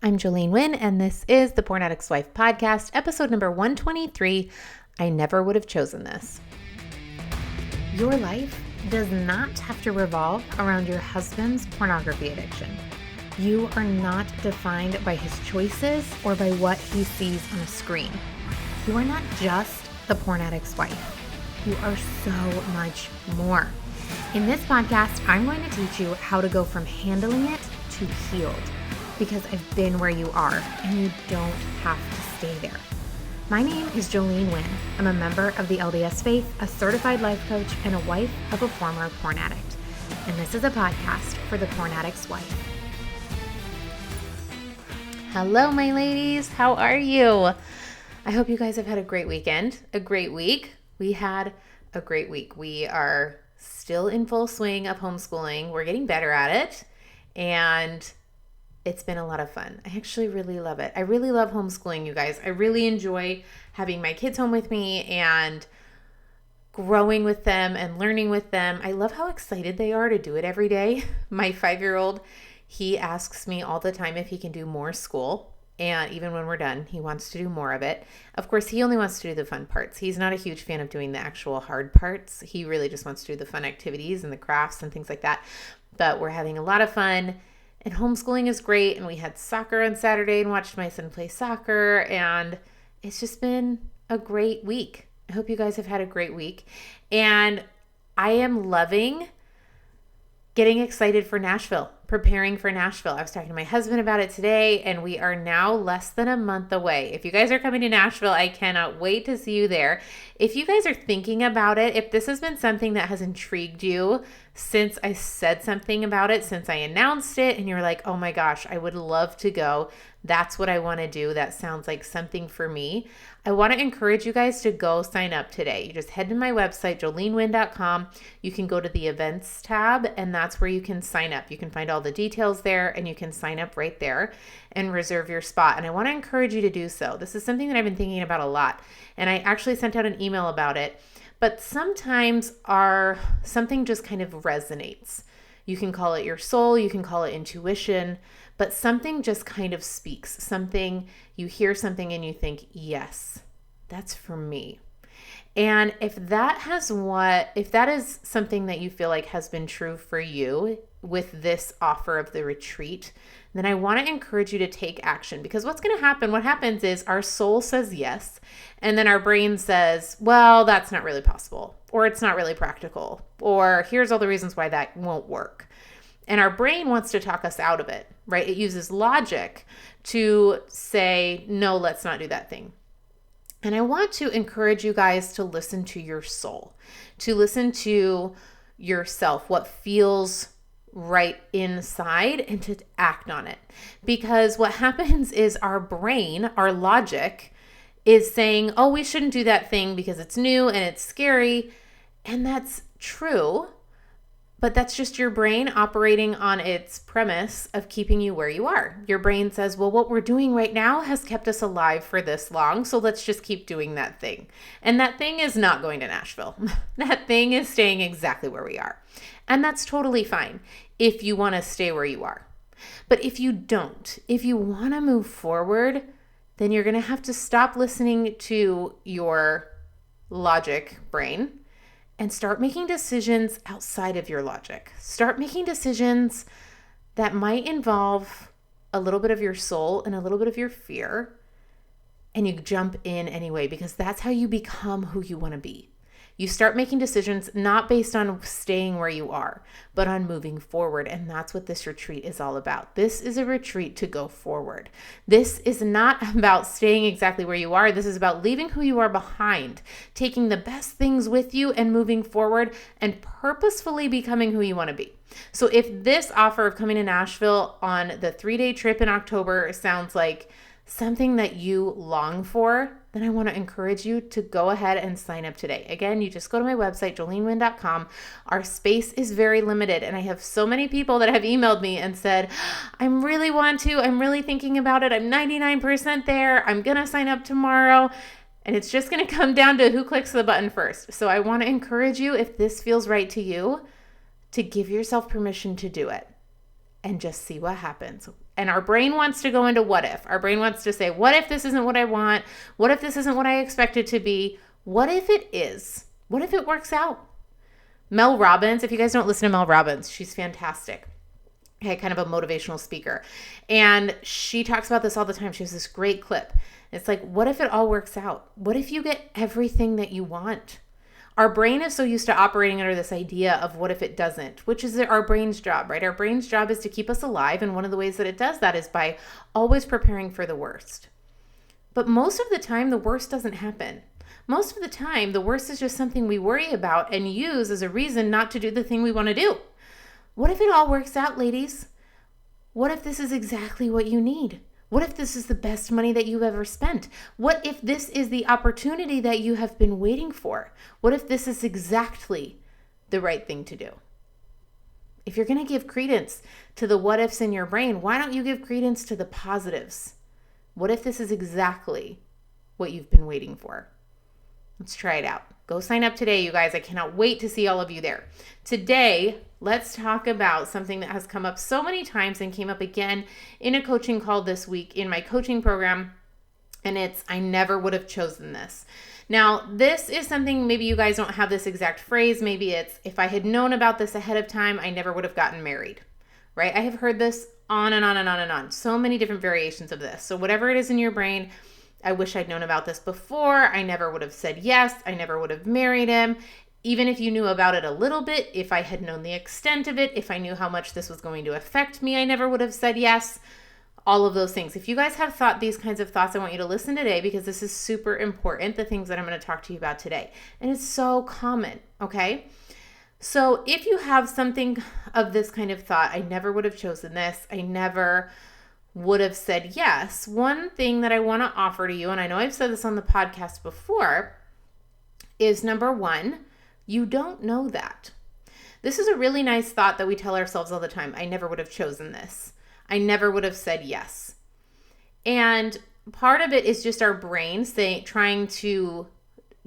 I'm Jolene Wynn, and this is the Porn Addict's Wife podcast, episode number 123. I never would have chosen this. Your life does not have to revolve around your husband's pornography addiction. You are not defined by his choices or by what he sees on a screen. You are not just the porn addict's wife. You are so much more. In this podcast, I'm going to teach you how to go from handling it to healed, because I've been where you are and you don't have to stay there. My name is Jolene Wynn. I'm a member of the LDS faith, a certified life coach, and a wife of a former porn addict. And this is a podcast for the porn addict's wife. Hello, my ladies. How are you? I hope you guys have had a great weekend, a great week. We had a great week. We are still in full swing of homeschooling. We're getting better at it, and it's been a lot of fun. I actually really love it. I really love homeschooling, you guys. I really enjoy having my kids home with me and growing with them and learning with them. I love how excited they are to do it every day. My 5-year-old, he asks me all the time if he can do more school. And even when we're done, he wants to do more of it. Of course, he only wants to do the fun parts. He's not a huge fan of doing the actual hard parts. He really just wants to do the fun activities and the crafts and things like that. But we're having a lot of fun. And homeschooling is great. And we had soccer on Saturday and watched my son play soccer. And it's just been a great week. I hope you guys have had a great week. And I am loving getting excited for Nashville, preparing for Nashville. I was talking to my husband about it today, and we are now less than a month away. If you guys are coming to Nashville, I cannot wait to see you there. If you guys are thinking about it, if this has been something that has intrigued you since I said something about it, since I announced it, and you're like, oh my gosh, I would love to go. That's what I want to do. That sounds like something for me. I want to encourage you guys to go sign up today. You just head to my website, jolenewynn.com. You can go to the events tab, and that's where you can sign up. You can find all the details there, and you can sign up right there and reserve your spot. And I want to encourage you to do so. This is something that I've been thinking about a lot, and I actually sent out an email about it. But sometimes something just kind of resonates. You can call it your soul, you can call it intuition, but something just kind of speaks. Something, you hear something and you think, yes, that's for me. And if that is something that you feel like has been true for you with this offer of the retreat, then I want to encourage you to take action, because what happens is our soul says yes, and then our brain says, well, that's not really possible, or it's not really practical, or here's all the reasons why that won't work. And our brain wants to talk us out of it, right? It uses logic to say, no, let's not do that thing. And I want to encourage you guys to listen to your soul, to listen to yourself, what feels right inside, and to act on it. Because what happens is our brain, our logic, is saying, oh, we shouldn't do that thing because it's new and it's scary. And that's true. But that's just your brain operating on its premise of keeping you where you are. Your brain says, well, what we're doing right now has kept us alive for this long, so let's just keep doing that thing. And that thing is not going to Nashville. That thing is staying exactly where we are. And that's totally fine if you want to stay where you are. But if you don't, if you want to move forward, then you're going to have to stop listening to your logic brain and start making decisions outside of your logic. Start making decisions that might involve a little bit of your soul and a little bit of your fear, and you jump in anyway, because that's how you become who you want to be. You start making decisions not based on staying where you are, but on moving forward. And that's what this retreat is all about. This is a retreat to go forward. This is not about staying exactly where you are. This is about leaving who you are behind, taking the best things with you and moving forward and purposefully becoming who you want to be. So if this offer of coming to Nashville on the 3-day trip in October sounds like something that you long for, then I want to encourage you to go ahead and sign up today. Again, you just go to my website, jolenewynn.com. Our space is very limited, and I have so many people that have emailed me and said, I'm really thinking about it. I'm 99% there. I'm going to sign up tomorrow. And it's just going to come down to who clicks the button first. So I want to encourage you, if this feels right to you, to give yourself permission to do it and just see what happens. And our brain wants to go into what if. Our brain wants to say, what if this isn't what I want? What if this isn't what I expect it to be? What if it is? What if it works out? Mel Robbins, if you guys don't listen to Mel Robbins, she's fantastic. Okay, kind of a motivational speaker. And she talks about this all the time. She has this great clip. It's like, what if it all works out? What if you get everything that you want? Our brain is so used to operating under this idea of what if it doesn't, which is our brain's job, right? Our brain's job is to keep us alive. And one of the ways that it does that is by always preparing for the worst. But most of the time, the worst doesn't happen. Most of the time, the worst is just something we worry about and use as a reason not to do the thing we want to do. What if it all works out, ladies? What if this is exactly what you need? What if this is the best money that you've ever spent? What if this is the opportunity that you have been waiting for? What if this is exactly the right thing to do? If you're going to give credence to the what ifs in your brain, why don't you give credence to the positives? What if this is exactly what you've been waiting for? Let's try it out. Go sign up today, you guys. I cannot wait to see all of you there. Today, let's talk about something that has come up so many times and came up again in a coaching call this week in my coaching program. And it's, I never would have chosen this. Now, this is something, maybe you guys don't have this exact phrase. Maybe it's, if I had known about this ahead of time, I never would have gotten married, right? I have heard this on and on and on and on. So many different variations of this. So whatever it is in your brain, I wish I'd known about this before. I never would have said yes. I never would have married him. Even if you knew about it a little bit, if I had known the extent of it, if I knew how much this was going to affect me, I never would have said yes. All of those things. If you guys have thought these kinds of thoughts, I want you to listen today because this is super important, the things that I'm going to talk to you about today. And it's so common, okay? So if you have something of this kind of thought, I never would have chosen this. I never would have said yes. One thing that I want to offer to you, and I know I've said this on the podcast before, is number one, you don't know that. This is a really nice thought that we tell ourselves all the time. I never would have chosen this. I never would have said yes. And part of it is just our brain trying to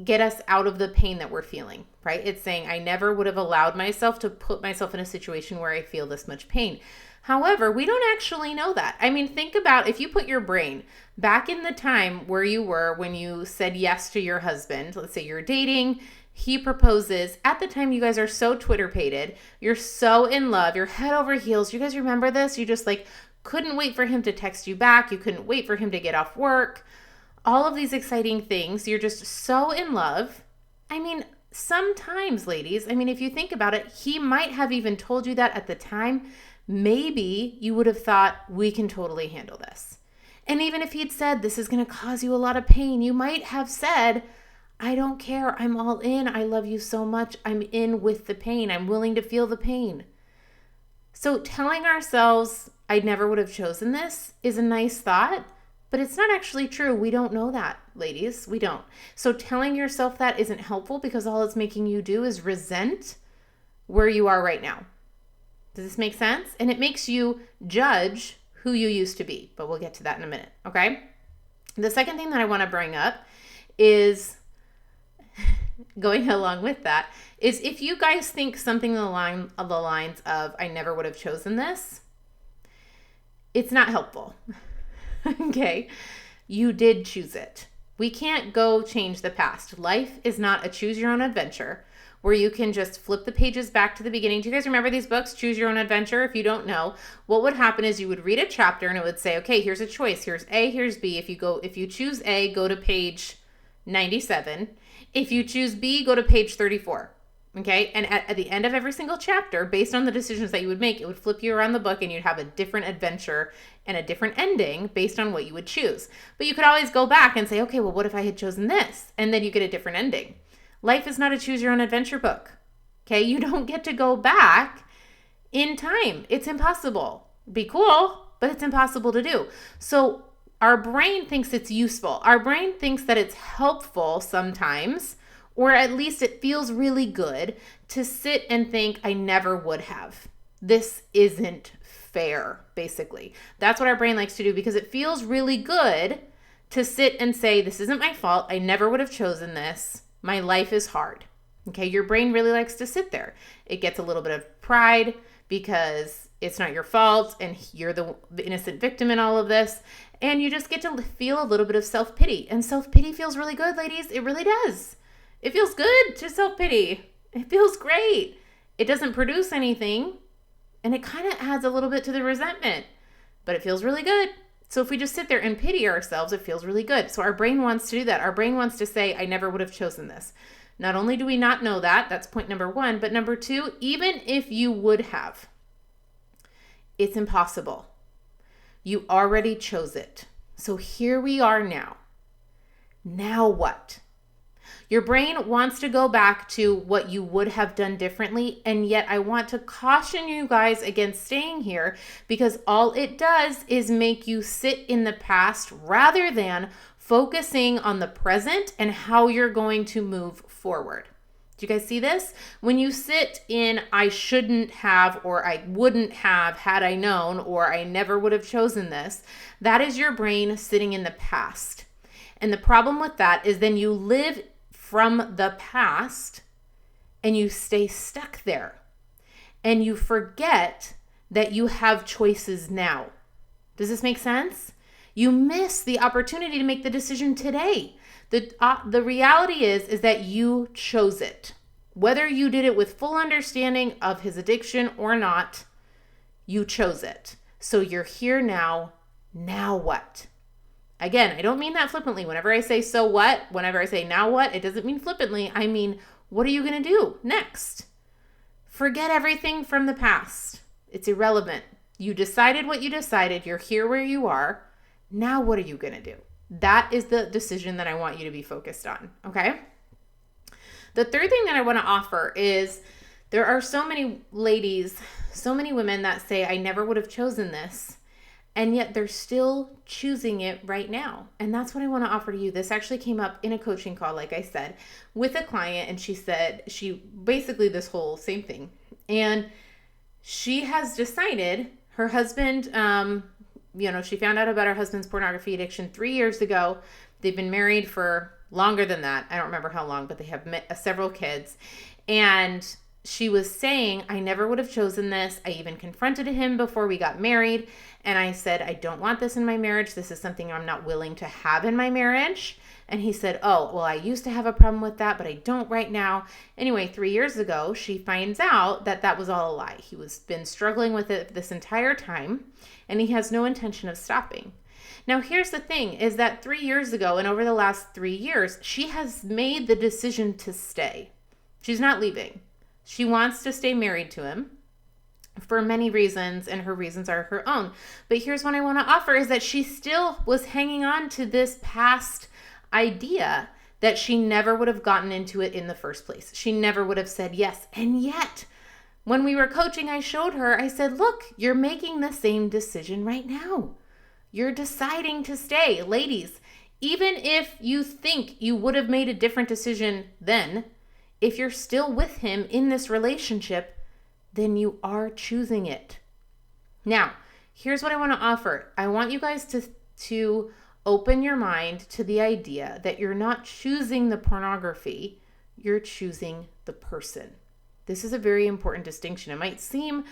get us out of the pain that we're feeling, right? It's saying, I never would have allowed myself to put myself in a situation where I feel this much pain. However, we don't actually know that. I mean, think about if you put your brain back in the time where you were when you said yes to your husband. Let's say you're dating, he proposes. At the time, you guys are so Twitter-pated. You're so in love. You're head over heels. You guys remember this? You just couldn't wait for him to text you back. You couldn't wait for him to get off work. All of these exciting things. You're just so in love. I mean, sometimes, ladies, if you think about it, he might have even told you that at the time. Maybe you would have thought, we can totally handle this. And even if he'd said, this is going to cause you a lot of pain, you might have said, I don't care. I'm all in. I love you so much. I'm in with the pain. I'm willing to feel the pain. So telling ourselves, I never would have chosen this is a nice thought, but it's not actually true. We don't know that, ladies. We don't. So telling yourself that isn't helpful because all it's making you do is resent where you are right now. Does this make sense? And it makes you judge who you used to be, but we'll get to that in a minute, okay? The second thing that I want to bring up is, going along with that, is if you guys think something along the lines of, I never would have chosen this, it's not helpful, okay? You did choose it. We can't go change the past. Life is not a choose your own adventure where you can just flip the pages back to the beginning. Do you guys remember these books, Choose Your Own Adventure? If you don't know, what would happen is you would read a chapter and it would say, okay, here's a choice. Here's A, here's B. If you choose A, go to page 97. If you choose B, go to page 34. Okay? And at the end of every single chapter, based on the decisions that you would make, it would flip you around the book and you'd have a different adventure and a different ending based on what you would choose. But you could always go back and say, okay, well, what if I had chosen this? And then you get a different ending. Life is not a choose your own adventure book. Okay? You don't get to go back in time. It's impossible. Be cool, but it's impossible to do. So our brain thinks it's useful. Our brain thinks that it's helpful sometimes, or at least it feels really good to sit and think, I never would have. This isn't fair, basically. That's what our brain likes to do because it feels really good to sit and say, this isn't my fault. I never would have chosen this. My life is hard. Okay, your brain really likes to sit there. It gets a little bit of pride because it's not your fault and you're the innocent victim in all of this. And you just get to feel a little bit of self-pity. And self-pity feels really good, ladies. It really does. It feels good to self-pity. It feels great. It doesn't produce anything. And it kind of adds a little bit to the resentment. But it feels really good. So if we just sit there and pity ourselves, it feels really good. So our brain wants to do that. Our brain wants to say, I never would have chosen this. Not only do we not know that, that's point number one, but number two, even if you would have, it's impossible. You already chose it. So here we are now. Now what? Your brain wants to go back to what you would have done differently, and yet I want to caution you guys against staying here because all it does is make you sit in the past rather than focusing on the present and how you're going to move forward. Do you guys see this? When you sit in I shouldn't have or I wouldn't have had I known or I never would have chosen this, that is your brain sitting in the past. And the problem with that is then you live from the past and you stay stuck there and you forget that you have choices now. Does this make sense? You miss the opportunity to make the decision today. The reality is that you chose it. Whether you did it with full understanding of his addiction or not, you chose it. So you're here now. Now what? Again, I don't mean that flippantly. Whenever I say so what, whenever I say now what, it doesn't mean flippantly. I mean, what are you going to do next? Forget everything from the past. It's irrelevant. You decided what you decided. You're here where you are. Now what are you going to do? That is the decision that I want you to be focused on, okay? The third thing that I want to offer is there are so many ladies, so many women that say, I never would have chosen this. And yet they're still choosing it right now. And that's what I want to offer to you. This actually came up in a coaching call, like I said, with a client. And she said, basically this whole same thing. And she has decided her husband, she found out about her husband's pornography addiction 3 years ago. They've been married for longer than that. I don't remember how long, but they have several kids. And she was saying, I never would have chosen this. I even confronted him before we got married. And I said, I don't want this in my marriage. This is something I'm not willing to have in my marriage. And he said, oh, well, I used to have a problem with that, but I don't right now. Anyway, 3 years ago, she finds out that that was all a lie. He was been struggling with it this entire time, and he has no intention of stopping. Now, here's the thing, is that 3 years ago and over the last 3 years, she has made the decision to stay. She's not leaving. She wants to stay married to him for many reasons, and her reasons are her own. But here's what I want to offer is that she still was hanging on to this past idea that she never would have gotten into it in the first place. She never would have said yes. And yet, when we were coaching, I showed her, I said, look, you're making the same decision right now. You're deciding to stay. Ladies, even if you think you would have made a different decision then, if you're still with him in this relationship, then you are choosing it. Now, here's what I want to offer. I want you guys to open your mind to the idea that you're not choosing the pornography, you're choosing the person. This is a very important distinction. It might seem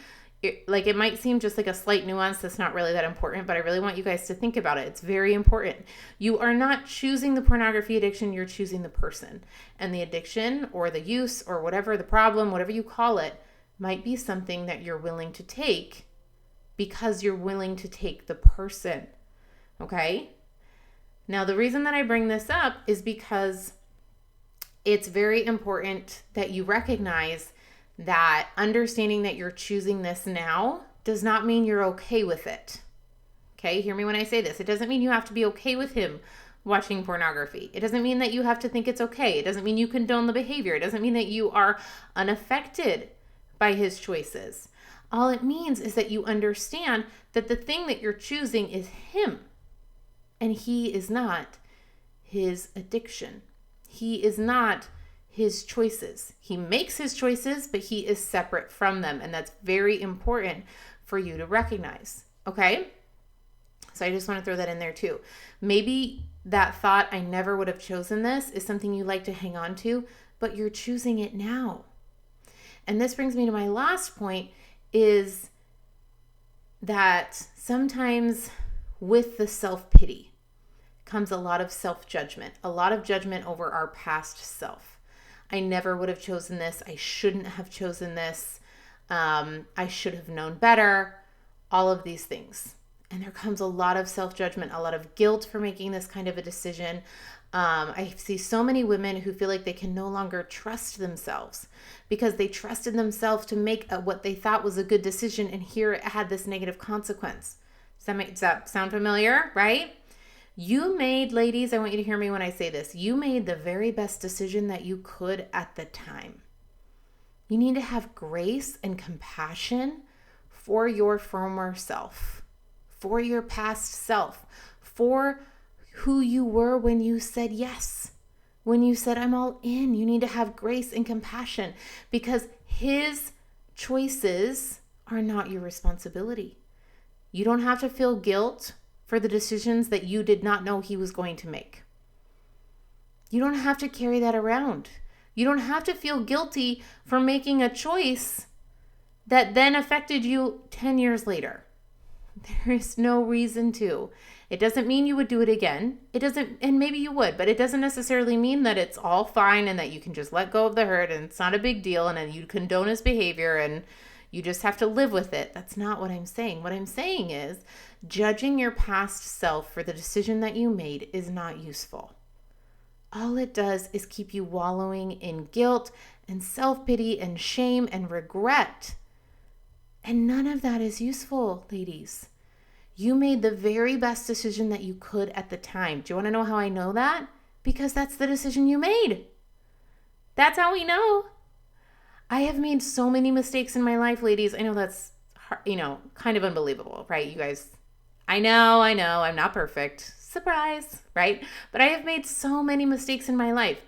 just like a slight nuance that's not really that important, but I really want you guys to think about it. It's very important. You are not choosing the pornography addiction, you're choosing the person. And the addiction or the use or whatever the problem, whatever you call it, might be something that you're willing to take because you're willing to take the person. Okay? Now, the reason that I bring this up is because it's very important that you recognize that understanding that you're choosing this now does not mean you're okay with it. Okay, hear me when I say this. It doesn't mean you have to be okay with him watching pornography. It doesn't mean that you have to think it's okay. It doesn't mean you condone the behavior. It doesn't mean that you are unaffected by his choices. All it means is that you understand that the thing that you're choosing is him, and he is not his addiction. He is not his choices. He makes his choices, but he is separate from them. And that's very important for you to recognize. Okay? So I just want to throw that in there too. Maybe that thought, I never would have chosen this, is something you like to hang on to, but you're choosing it now. And this brings me to my last point is that sometimes with the self-pity comes a lot of self-judgment, a lot of judgment over our past self. I never would have chosen this. I shouldn't have chosen this. I should have known better. All of these things. And there comes a lot of self-judgment, a lot of guilt for making this kind of a decision. I see so many women who feel like they can no longer trust themselves because they trusted themselves to make what they thought was a good decision, and here it had this negative consequence. Does that sound familiar, right? You made, ladies, I want you to hear me when I say this, you made the very best decision that you could at the time. You need to have grace and compassion for your former self, for your past self, for who you were when you said yes, when you said, I'm all in. You need to have grace and compassion because his choices are not your responsibility. You don't have to feel guilt for the decisions that you did not know he was going to make. You don't have to carry that around. You don't have to feel guilty for making a choice that then affected you 10 years later. There is no reason to. It doesn't mean you would do it again. It doesn't, and maybe you would, but it doesn't necessarily mean that it's all fine and that you can just let go of the hurt and it's not a big deal and then you condone his behavior and you just have to live with it. That's not what I'm saying. What I'm saying is judging your past self for the decision that you made is not useful. All it does is keep you wallowing in guilt and self-pity and shame and regret. And none of that is useful, ladies. You made the very best decision that you could at the time. Do you want to know how I know that? Because that's the decision you made. That's how we know. I have made so many mistakes in my life, ladies. I know that's, kind of unbelievable, right? You guys, I know, I'm not perfect. Surprise, right? But I have made so many mistakes in my life.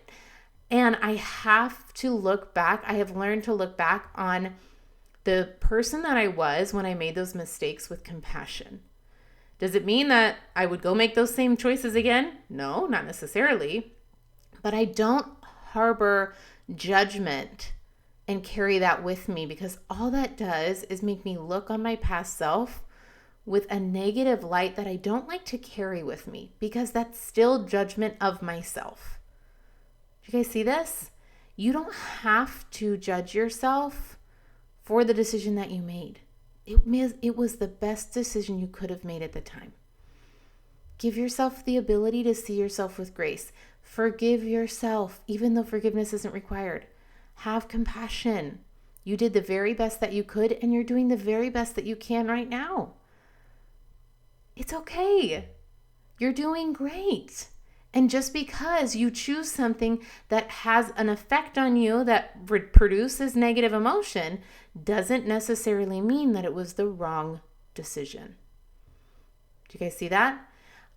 And I have to look back. I have learned to look back on the person that I was when I made those mistakes with compassion. Does it mean that I would go make those same choices again? No, not necessarily. But I don't harbor judgment and carry that with me because all that does is make me look on my past self with a negative light that I don't like to carry with me because that's still judgment of myself. Do you guys see this? You don't have to judge yourself for the decision that you made. It was the best decision you could have made at the time. Give yourself the ability to see yourself with grace. Forgive yourself, even though forgiveness isn't required. Have compassion. You did the very best that you could, and you're doing the very best that you can right now. It's okay. You're doing great. And just because you choose something that has an effect on you that produces negative emotion doesn't necessarily mean that it was the wrong decision. Do you guys see that?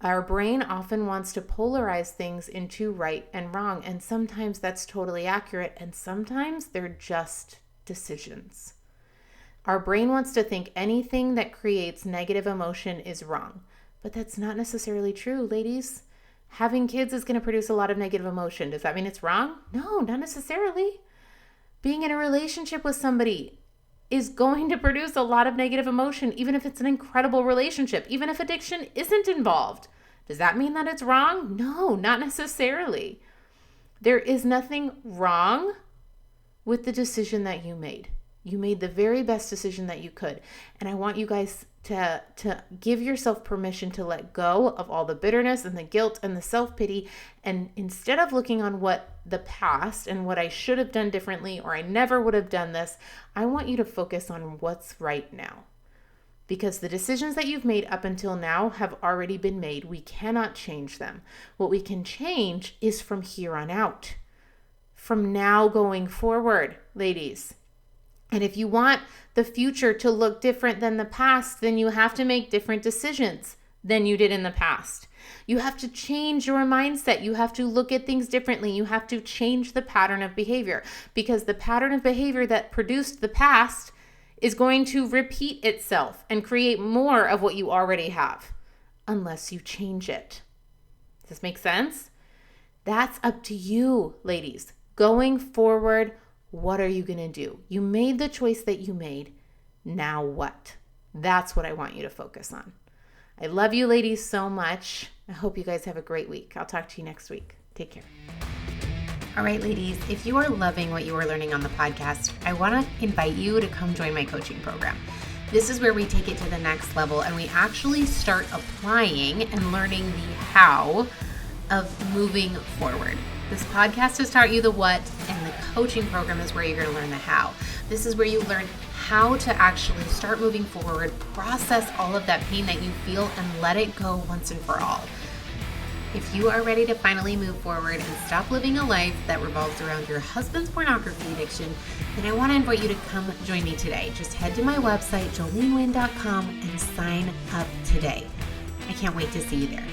Our brain often wants to polarize things into right and wrong, and sometimes that's totally accurate, and sometimes they're just decisions. Our brain wants to think anything that creates negative emotion is wrong, but that's not necessarily true, ladies. Having kids is going to produce a lot of negative emotion. Does that mean it's wrong? No, not necessarily. Being in a relationship with somebody is going to produce a lot of negative emotion, even if it's an incredible relationship, even if addiction isn't involved. Does that mean that it's wrong? No, not necessarily. There is nothing wrong with the decision that you made. You made the very best decision that you could. And I want you guys to give yourself permission to let go of all the bitterness and the guilt and the self-pity. And instead of looking on what the past and what I should have done differently or I never would have done this, I want you to focus on what's right now. Because the decisions that you've made up until now have already been made. We cannot change them. What we can change is from here on out. From now going forward, ladies. And if you want the future to look different than the past, then you have to make different decisions than you did in the past. You have to change your mindset. You have to look at things differently. You have to change the pattern of behavior because the pattern of behavior that produced the past is going to repeat itself and create more of what you already have unless you change it. Does this make sense? That's up to you, ladies. Going forward, what are you going to do? You made the choice that you made. Now what? That's what I want you to focus on. I love you ladies so much. I hope you guys have a great week. I'll talk to you next week. Take care. All right, ladies, if you are loving what you are learning on the podcast, I want to invite you to come join my coaching program. This is where we take it to the next level and we actually start applying and learning the how of moving forward. This podcast has taught you the what, and the coaching program is where you're going to learn the how. This is where you learn how to actually start moving forward, process all of that pain that you feel, and let it go once and for all. If you are ready to finally move forward and stop living a life that revolves around your husband's pornography addiction, then I want to invite you to come join me today. Just head to my website, joleneWynn.com, and sign up today. I can't wait to see you there.